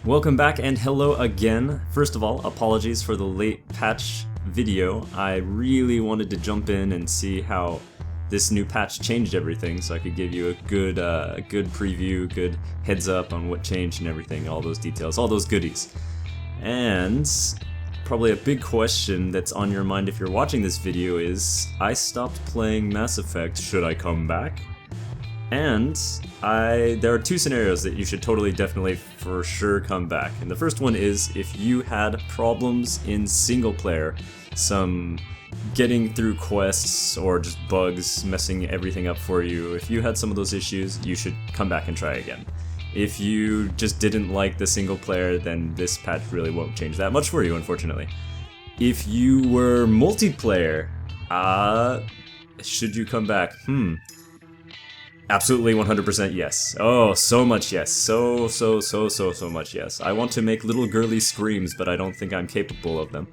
Welcome back and hello again. First of all, apologies for the late patch video. I really wanted to jump in and see how this new patch changed everything, so I could give you a good preview, good heads up on what changed and everything, all those details, all those goodies. And probably a big question that's on your mind if you're watching this video is, I stopped playing Mass Effect, should I come back? And there are two scenarios that you should definitely for sure come back. And the first one is if you had problems in single player, some getting through quests or just bugs messing everything up for you. If you had some of those issues, you should come back and try again. If you just didn't like the single player, then this patch really won't change that much for you, unfortunately. If you were multiplayer, should you come back? Absolutely 100% yes. Oh, so much yes. So much yes. I want to make little girly screams, but I don't think I'm capable of them.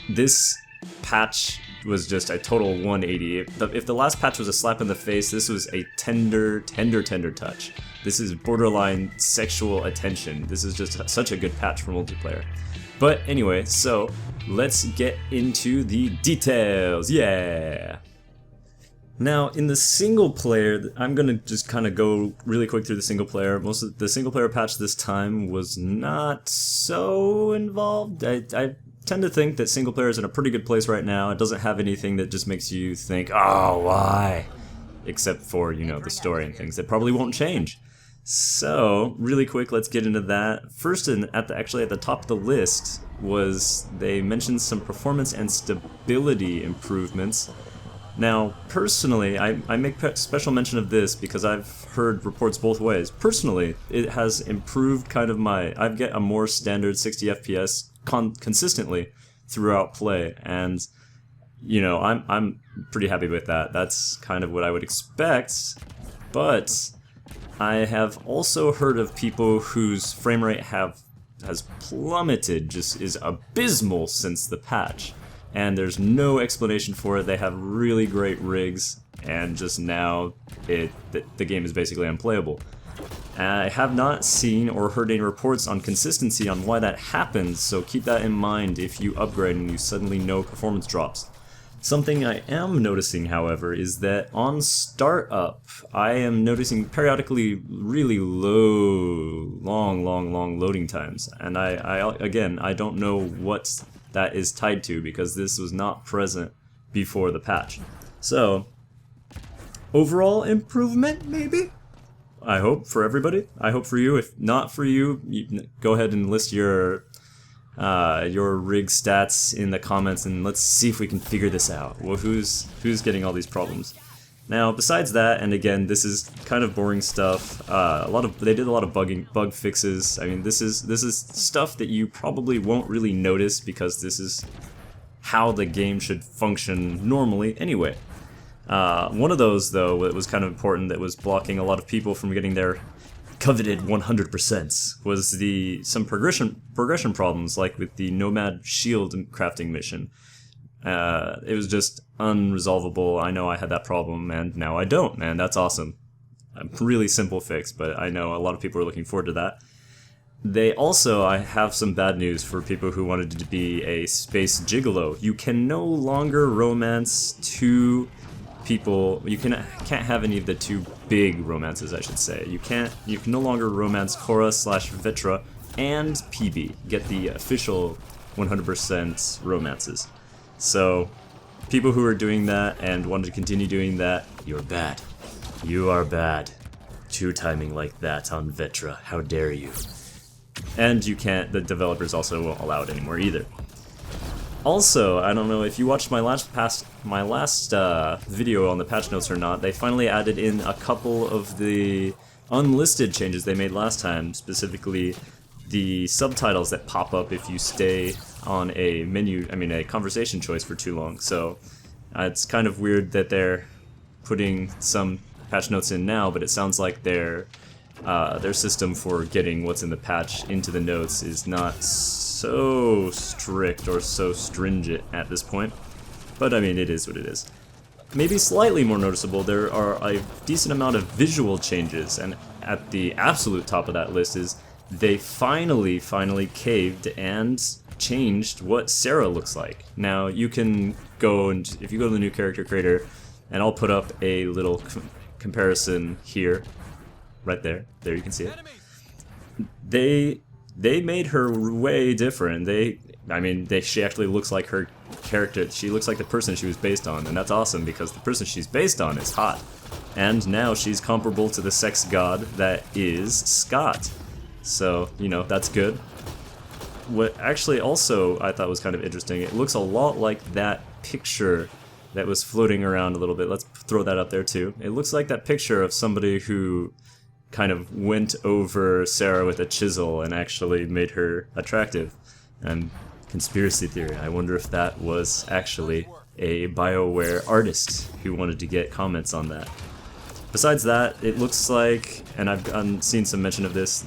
This patch was just a total 180. If the last patch was a slap in the face, this was a tender touch. This is borderline sexual attention. This is just such a good patch for multiplayer. But anyway, so let's get into the details. Yeah! Now, in the single player, I'm gonna just kind of go really quick through the single player. Most of the single player patch this time was not so involved. I tend to think that single player is in a pretty good place right now. It doesn't have anything that just makes you think, oh, why? Except for, you know, the story and things that probably won't change. So, really quick, let's get into that. First, actually at the top of the list was they mentioned some performance and stability improvements. Now, personally, I make special mention of this because I've heard reports both ways. Personally, it has improved kind of I get a more standard 60 FPS consistently throughout play, and you know, I'm pretty happy with that. That's kind of what I would expect, but I have also heard of people whose frame rate has plummeted, just is abysmal since the patch. And there's no explanation for it. They have really great rigs, and just now the game is basically unplayable. I have not seen or heard any reports on consistency on why that happens, so keep that in mind if you upgrade and you suddenly know performance drops. Something I am noticing, however, is that on startup, I am noticing periodically really long loading times. And I don't know what that is tied to, because this was not present before the patch. So, overall improvement, maybe? I hope for everybody. I hope for you. If not for you, go ahead and list your rig stats in the comments, and let's see if we can figure this out. Well, who's getting all these problems? Now, besides that, and again, this is kind of boring stuff. They did a lot of bug fixes. I mean, this is stuff that you probably won't really notice because this is how the game should function normally anyway. One of those, though, that was kind of important, that was blocking a lot of people from getting their coveted 100%, was some progression problems, like with the Nomad Shield crafting mission. It was just unresolvable. I know I had that problem, and now I don't, man. That's awesome. A really simple fix, but I know a lot of people are looking forward to that. I have some bad news for people who wanted to be a space gigolo. You can no longer romance two people. You can't have any of the two big romances, I should say. You can no longer romance Cora/Vetra and PB. Get the official 100% romances. So, people who are doing that and want to continue doing that, you're bad. You are bad. Two-timing like that on Vetra, how dare you. And the developers also won't allow it anymore either. Also, I don't know if you watched my last video on the patch notes or not, they finally added in a couple of the unlisted changes they made last time, specifically the subtitles that pop up if you stay on a conversation choice for too long. So it's kind of weird that they're putting some patch notes in now, but it sounds like their system for getting what's in the patch into the notes is not so strict or so stringent at this point. But I mean, it is what it is. Maybe slightly more noticeable, there are a decent amount of visual changes, and at the absolute top of that list is they finally caved and changed what Sarah looks like. Now you can go and, if you go to the new character creator, and I'll put up a little comparison here, right there. There you can see it. They made her way different. She actually looks like her character. She looks like the person she was based on, and that's awesome because the person she's based on is hot. And now she's comparable to the sex god that is Scott. So, you know, that's good. What actually also I thought was kind of interesting, it looks a lot like that picture that was floating around a little bit. Let's throw that up there too. It looks like that picture of somebody who kind of went over Sarah with a chisel and actually made her attractive. And conspiracy theory, I wonder if that was actually a BioWare artist who wanted to get comments on that. Besides that, it looks like, and I've seen some mention of this,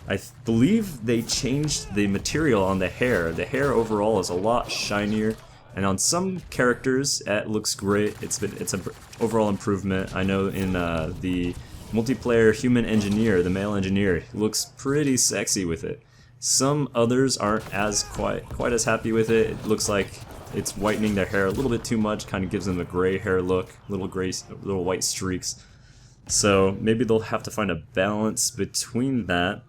I believe they changed the material on the hair. The hair overall is a lot shinier, and on some characters it looks great. It's an overall improvement. I know in the multiplayer human engineer, the male engineer, looks pretty sexy with it. Some others aren't as quite as happy with it. It looks like it's whitening their hair a little bit too much, kind of gives them a gray hair look, little white streaks. So maybe they'll have to find a balance between that.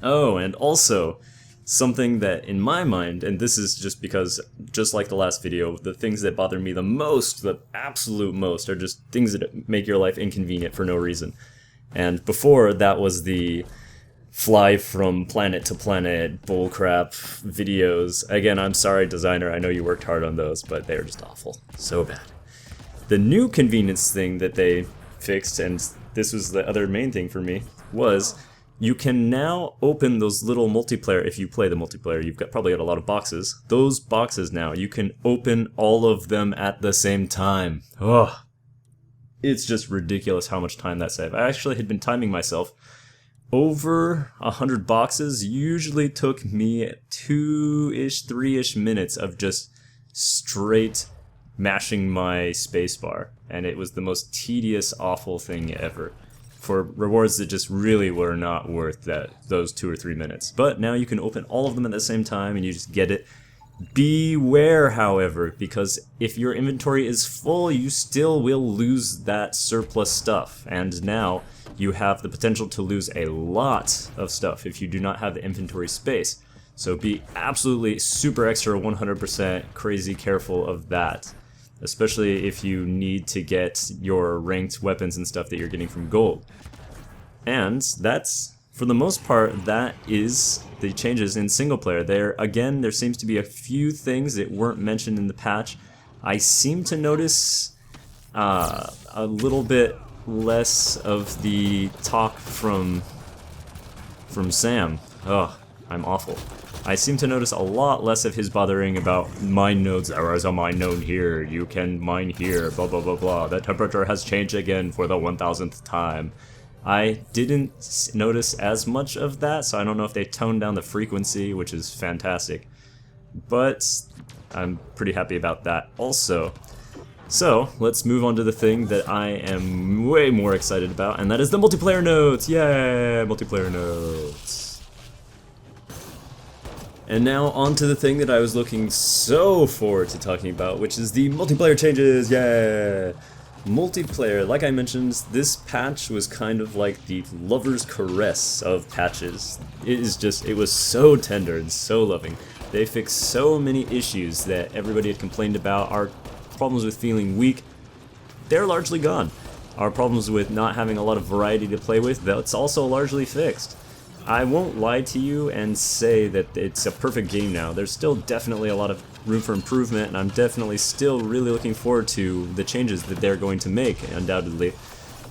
Oh, and also something that in my mind, and this is just because, just like the last video, the things that bother me the most, the absolute most, are just things that make your life inconvenient for no reason. And before, that was the fly from planet to planet bullcrap videos. Again, I'm sorry, designer, I know you worked hard on those, but they were just awful. So bad. The new convenience thing that they fixed, and this was the other main thing for me, was you can now open those little multiplayer. If you play the multiplayer, you've probably got a lot of boxes. Those boxes now, you can open all of them at the same time. Ugh. It's just ridiculous how much time that saved. I actually had been timing myself. Over 100 boxes usually took me 2-ish, 3-ish minutes of just straight mashing my spacebar, and it was the most tedious, awful thing ever, for rewards that just really were not worth those 2 or 3 minutes. But now you can open all of them at the same time and you just get it. Beware, however, because if your inventory is full, you still will lose that surplus stuff, and now you have the potential to lose a lot of stuff if you do not have the inventory space. So be absolutely super extra 100% crazy careful of that, especially if you need to get your ranked weapons and stuff that you're getting from gold. And that's, for the most part, that is the changes in single player. There seems to be a few things that weren't mentioned in the patch. I seem to notice a little bit less of the talk from Sam. Ugh, I'm awful. I seem to notice a lot less of his bothering about mine nodes. There is a mine node here, you can mine here, blah blah blah blah. The temperature has changed again for the 1000th time. I didn't notice as much of that, so I don't know if they toned down the frequency, which is fantastic. But I'm pretty happy about that also. So, let's move on to the thing that I am way more excited about, and that is the multiplayer nodes! Yay! Multiplayer nodes! And now on to the thing that I was looking so forward to talking about, which is the multiplayer changes! Yay! Multiplayer, like I mentioned, this patch was kind of like the lover's caress of patches. It was so tender and so loving. They fixed so many issues that everybody had complained about. Our problems with feeling weak, they're largely gone. Our problems with not having a lot of variety to play with, that's also largely fixed. I won't lie to you and say that it's a perfect game now. There's still definitely a lot of room for improvement, and I'm definitely still really looking forward to the changes that they're going to make, undoubtedly,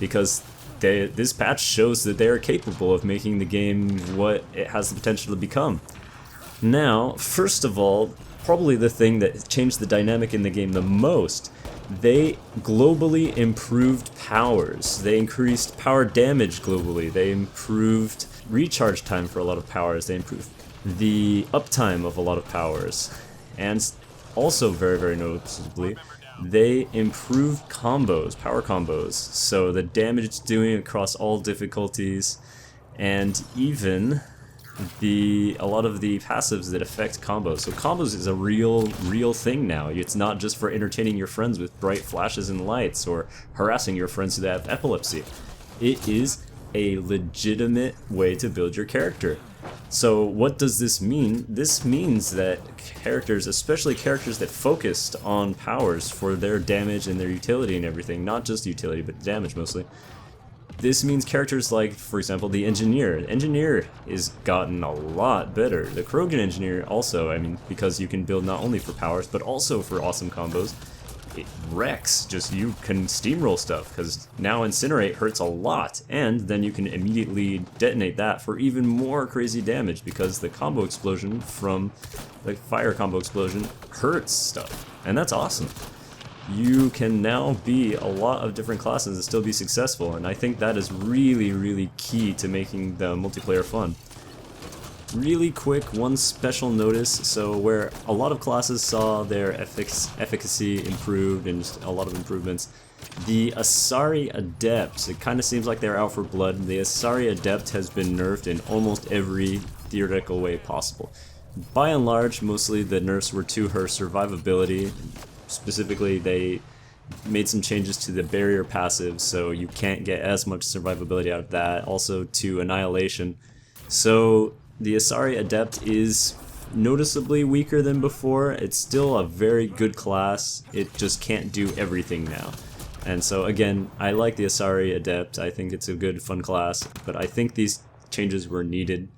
because this patch shows that they are capable of making the game what it has the potential to become. Now, first of all, probably the thing that changed the dynamic in the game the most, they globally improved powers. They increased power damage globally. They improved recharge time for a lot of powers. They improved the uptime of a lot of powers. And also very, very noticeably, they improved combos, power combos. So the damage it's doing across all difficulties, and even a lot of the passives that affect combos. So combos is a real thing now. It's not just for entertaining your friends with bright flashes and lights or harassing your friends who have epilepsy. It is a legitimate way to build your character. So what does this mean? This means that characters, especially characters that focused on powers for their damage and their utility and everything, not just utility but damage mostly, this means characters like, for example, the Engineer. The Engineer is gotten a lot better. The Krogan Engineer also, I mean, because you can build not only for powers, but also for awesome combos. It wrecks, just you can steamroll stuff, because now Incinerate hurts a lot, and then you can immediately detonate that for even more crazy damage, because the combo explosion from the fire combo explosion hurts stuff, and that's awesome. You can now be a lot of different classes and still be successful, and I think that is really key to making the multiplayer fun. Really quick, one special notice, so where a lot of classes saw their efficacy improved and just a lot of improvements, the Asari Adept, it kind of seems like they're out for blood. The Asari Adept has been nerfed in almost every theoretical way possible. By and large, mostly the nerfs were to her survivability. Specifically, they made some changes to the barrier passive, so you can't get as much survivability out of that. Also to Annihilation. So the Asari Adept is noticeably weaker than before. It's still a very good class, it just can't do everything now. And so again, I like the Asari Adept, I think it's a good fun class, but I think these changes were needed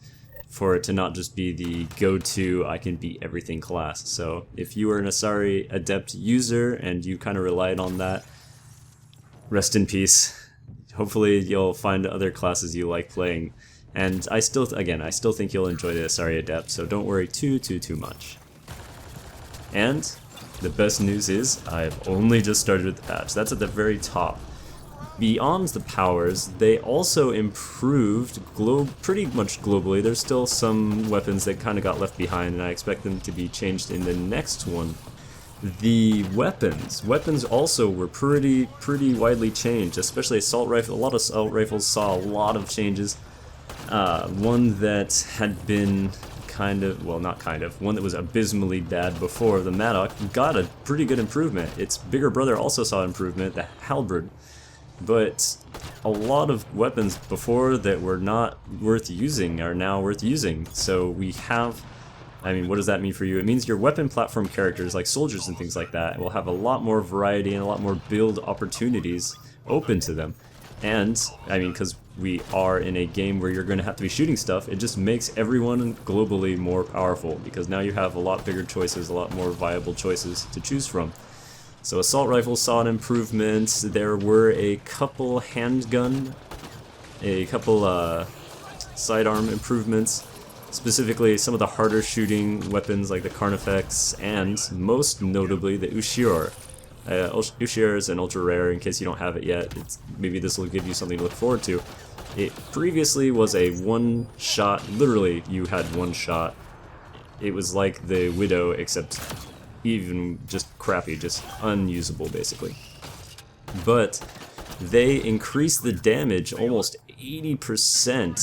for it to not just be the go-to I can beat everything class. So if you were an Asari Adept user and you kind of relied on that, rest in peace. Hopefully you'll find other classes you like playing. And I still think you'll enjoy the Asari Adept, so don't worry too much. And the best news is, I've only just started with the patch. That's at the very top. Beyond the powers, they also improved pretty much globally. There's still some weapons that kind of got left behind, and I expect them to be changed in the next one. The weapons also were pretty widely changed, especially assault rifle. A lot of assault rifles saw a lot of changes. One that had been one that was abysmally bad before, the Maddock, got a pretty good improvement. Its bigger brother also saw improvement, the Halberd. But a lot of weapons before that were not worth using are now worth using. So we have, I mean, what does that mean for you? It means your weapon platform characters, like soldiers and things like that, will have a lot more variety and a lot more build opportunities open to them. And, I mean, because we are in a game where you're going to have to be shooting stuff, it just makes everyone globally more powerful, because now you have a lot bigger choices, a lot more viable choices to choose from. So assault rifles saw an improvement. There were a couple handgun, a couple sidearm improvements, specifically some of the harder shooting weapons like the Carnifex, and most notably the Ushior. Ushior is an ultra rare in case you don't have it yet. Maybe this will give you something to look forward to. It previously was a one shot, literally you had one shot. It was like the Widow, except even just crappy, just unusable basically. But they increased the damage almost 80%,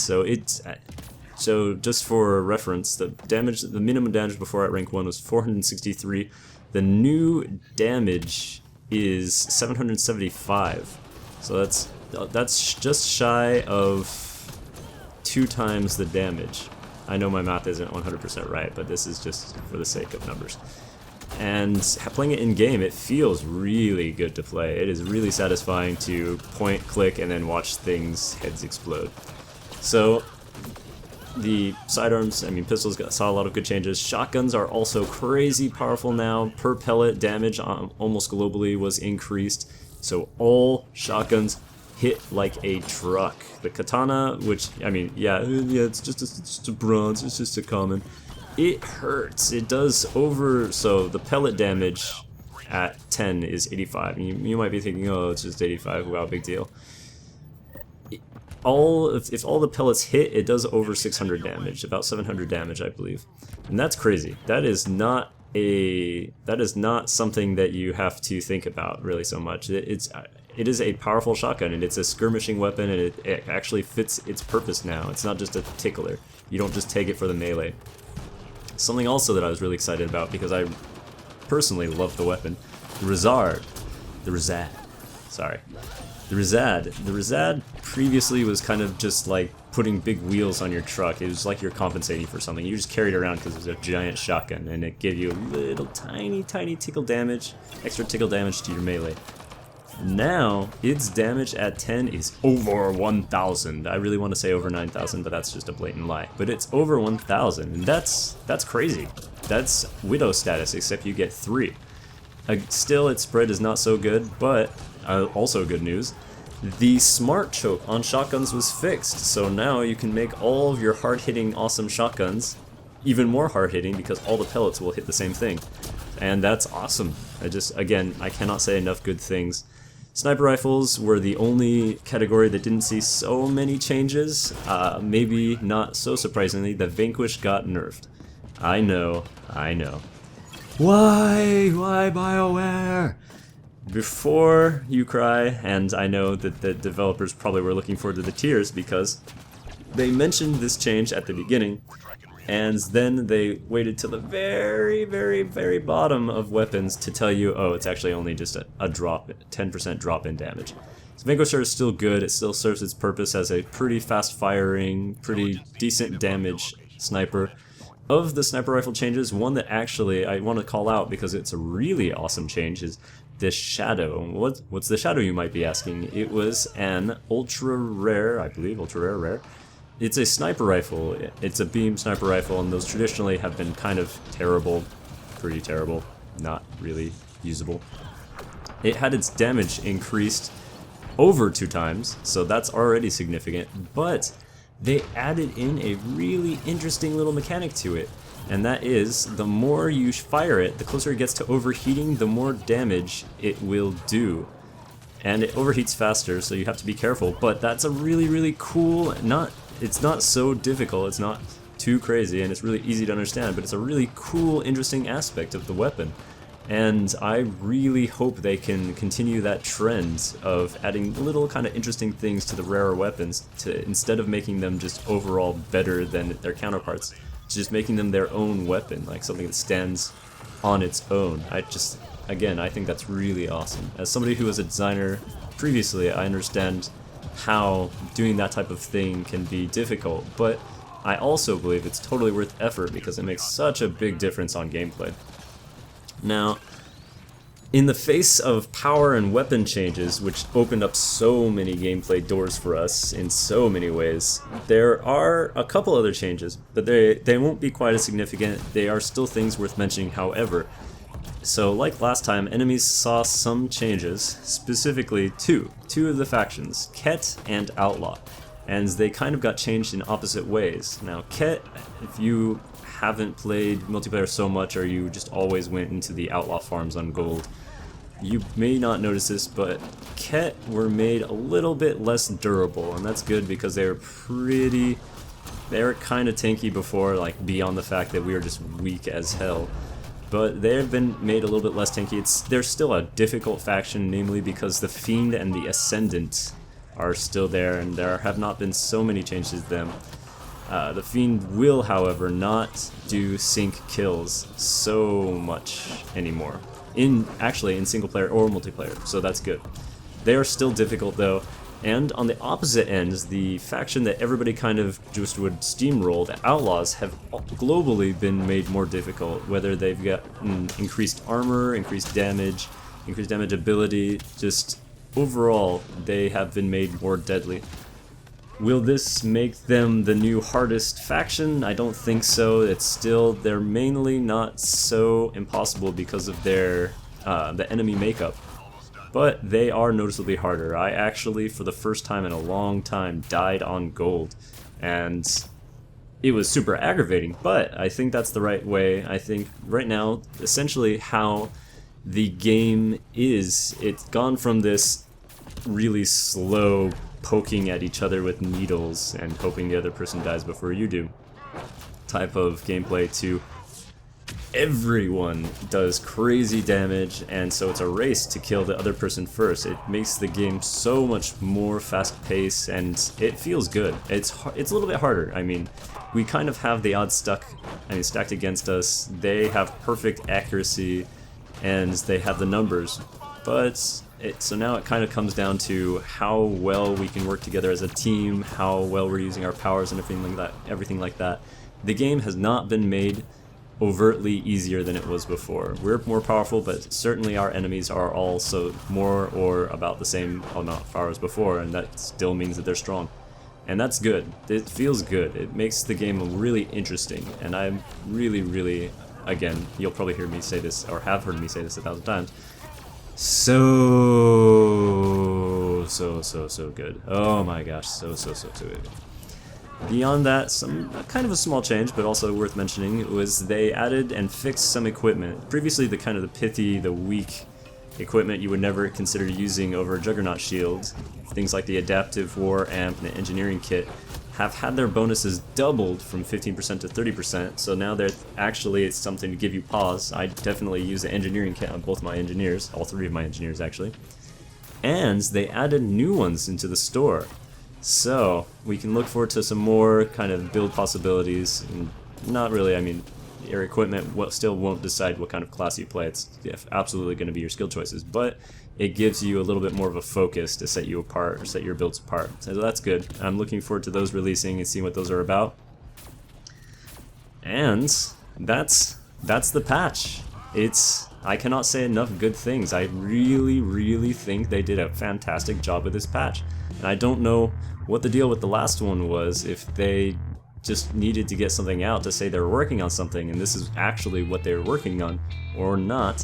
so just for reference, the minimum damage before at rank 1 was 463. The new damage is 775. So that's just shy of 2 times the damage. I know my math isn't 100% right, but this is just for the sake of numbers. And playing it in game, it feels really good to play. It is really satisfying to point, click, and then watch heads explode. So the sidearms, I mean pistols, saw a lot of good changes. Shotguns are also crazy powerful now. Per pellet damage almost globally was increased. So all shotguns hit like a truck. The katana, which, I mean, yeah, it's just a bronze, it's just a common. It hurts. It does so the pellet damage at 10 is 85. You might be thinking, oh, it's just 85, wow, big deal. If all the pellets hit, it does over 600 damage, about 700 damage, I believe. And that's crazy. That is not something that you have to think about really so much. It it is a powerful shotgun, and it's a skirmishing weapon, and it actually fits its purpose now. It's not just a tickler. You don't just take it for the melee. Something also that I was really excited about, because I personally love the weapon, the Razad. The Razad previously was kind of just like putting big wheels on your truck. It was like you're compensating for something. You just carried it around because it was a giant shotgun, and it gave you a little tiny tickle damage, extra tickle damage to your melee. Now, its damage at 10 is over 1,000. I really want to say over 9,000, but that's just a blatant lie. But it's over 1,000, and that's crazy. That's Widow status, except you get 3. Still, its spread is not so good, but also good news. The smart choke on shotguns was fixed, so now you can make all of your hard-hitting awesome shotguns even more hard-hitting because all the pellets will hit the same thing. And that's awesome. Again, I cannot say enough good things. Sniper rifles were the only category that didn't see so many changes. Maybe not so surprisingly, the Vanquish got nerfed. I know. Why BioWare? Before you cry, and I know that the developers probably were looking forward to the tears because they mentioned this change at the beginning, and then they waited till the very bottom of weapons to tell you, oh, it's actually only just a drop, 10% drop in damage. So Vanquisher is still good. It still serves its purpose as a pretty fast-firing, pretty decent damage sniper. Of the sniper rifle changes, one that actually I want to call out because it's a really awesome change is the Shadow. What's the Shadow, you might be asking? It was an ultra rare, I believe, ultra rare. It's a sniper rifle. It's a beam sniper rifle, and those traditionally have been kind of terrible, pretty terrible, not really usable. It had its damage increased over 2 times, so that's already significant, but they added in a really interesting little mechanic to it, and that is the more you fire it, the closer it gets to overheating, the more damage it will do. And it overheats faster, so you have to be careful, but that's a really cool, it's not so difficult, it's not too crazy, and it's really easy to understand, but it's a really cool, interesting aspect of the weapon. And I really hope they can continue that trend of adding little kind of interesting things to the rarer weapons, to instead of making them just overall better than their counterparts, just making them their own weapon, like something that stands on its own. Again, I think that's really awesome. As somebody who was a designer previously, I understand how doing that type of thing can be difficult, but I also believe it's totally worth effort because it makes such a big difference on gameplay. Now, in the face of power and weapon changes, which opened up so many gameplay doors for us in so many ways, there are a couple other changes, but they won't be quite as significant. They are still things worth mentioning, however. So, like last time, enemies saw some changes, specifically two of the factions, Ket and Outlaw, and they kind of got changed in opposite ways. Now, Ket, if you haven't played multiplayer so much, or you just always went into the Outlaw farms on gold, you may not notice this, but Ket were made a little bit less durable, and that's good because they were kind of tanky before, like beyond the fact that we were just weak as hell. But they have been made a little bit less tanky. They're still a difficult faction, namely because the Fiend and the Ascendant are still there, and there have not been so many changes to them. The Fiend will, however, not do sync kills so much anymore. Actually in single player or multiplayer, so that's good. They are still difficult though, and on the opposite ends, the faction that everybody kind of just would steamroll, the Outlaws, have globally been made more difficult, whether they've got increased armor, increased damage ability, just overall they have been made more deadly. Will this make them the new hardest faction? I don't think so. They're mainly not so impossible because of their the enemy makeup, but they are noticeably harder. I actually, for the first time in a long time, died on gold, and it was super aggravating, but I think that's the right way. I think right now, essentially how the game is, it's gone from this really slow poking at each other with needles and hoping the other person dies before you do type of gameplay to everyone does crazy damage, and so it's a race to kill the other person first. It makes the game so much more fast-paced, and it feels good. It's a little bit harder. I mean, we kind of have the odds stacked against us. They have perfect accuracy, and they have the numbers. But so now it kind of comes down to how well we can work together as a team, how well we're using our powers and everything like that. The game has not been made overtly easier than it was before. We're more powerful, but certainly our enemies are also more or about the same amount of power as before, and that still means that they're strong. And that's good. It feels good. It makes the game really interesting, and I'm really, again, you'll probably hear me say this, or have heard me say this 1,000 times, so good. Oh my gosh, so good. Beyond that, some kind of a small change, but also worth mentioning, was they added and fixed some equipment. Previously, the kind of the pithy, the weak equipment you would never consider using over a Juggernaut shield, things like the Adaptive War Amp and the Engineering Kit, have had their bonuses doubled from 15% to 30%, so now it's something to give you pause. I definitely use the Engineering Kit on both my engineers, all three of my engineers actually. And they added new ones into the store. So, we can look forward to some more kind of build possibilities, and not really, I mean, your equipment still won't decide what kind of class you play. It's absolutely going to be your skill choices, but it gives you a little bit more of a focus to set you apart, or set your builds apart. So that's good. I'm looking forward to those releasing and seeing what those are about. And that's the patch. I cannot say enough good things. I really think they did a fantastic job with this patch. And I don't know what the deal with the last one was, if they just needed to get something out to say they were working on something and this is actually what they were working on, or not.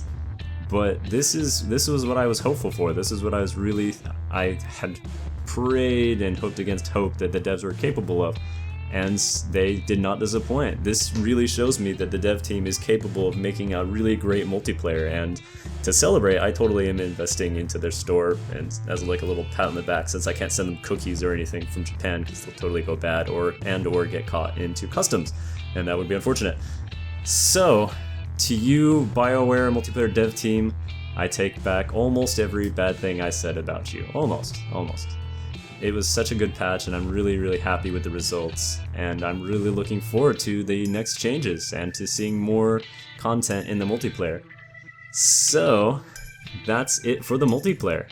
But this was what I was hopeful for. This is what I had prayed and hoped against hope that the devs were capable of. And they did not disappoint. This really shows me that the dev team is capable of making a really great multiplayer, and to celebrate, I totally am investing into their store, and as like a little pat on the back, since I can't send them cookies or anything from Japan because they'll totally go bad or get caught into customs, and that would be unfortunate. So, to you, BioWare multiplayer dev team, I take back almost every bad thing I said about you. Almost. It was such a good patch, and I'm really happy with the results, and I'm really looking forward to the next changes and to seeing more content in the multiplayer. So, that's it for the multiplayer.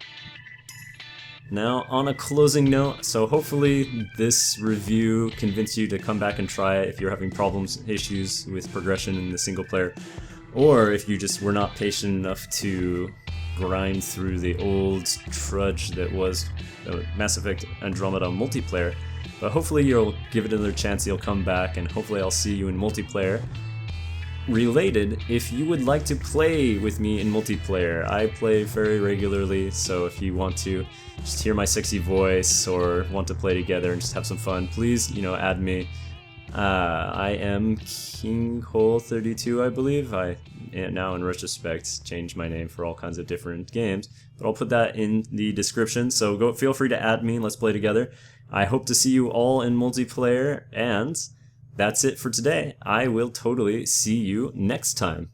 Now, on a closing note, so hopefully this review convinced you to come back and try it if you're having issues with progression in the single player, or if you just were not patient enough to grind through the old trudge that was Mass Effect Andromeda multiplayer. But hopefully you'll give it another chance, you'll come back, and hopefully I'll see you in multiplayer. Related, if you would like to play with me in multiplayer, I play very regularly, so if you want to just hear my sexy voice or want to play together and just have some fun, please, add me. I am KingHole32, I believe. I now, in retrospect, changed my name for all kinds of different games, but I'll put that in the description, so feel free to add me and let's play together. I hope to see you all in multiplayer, and that's it for today. I will totally see you next time.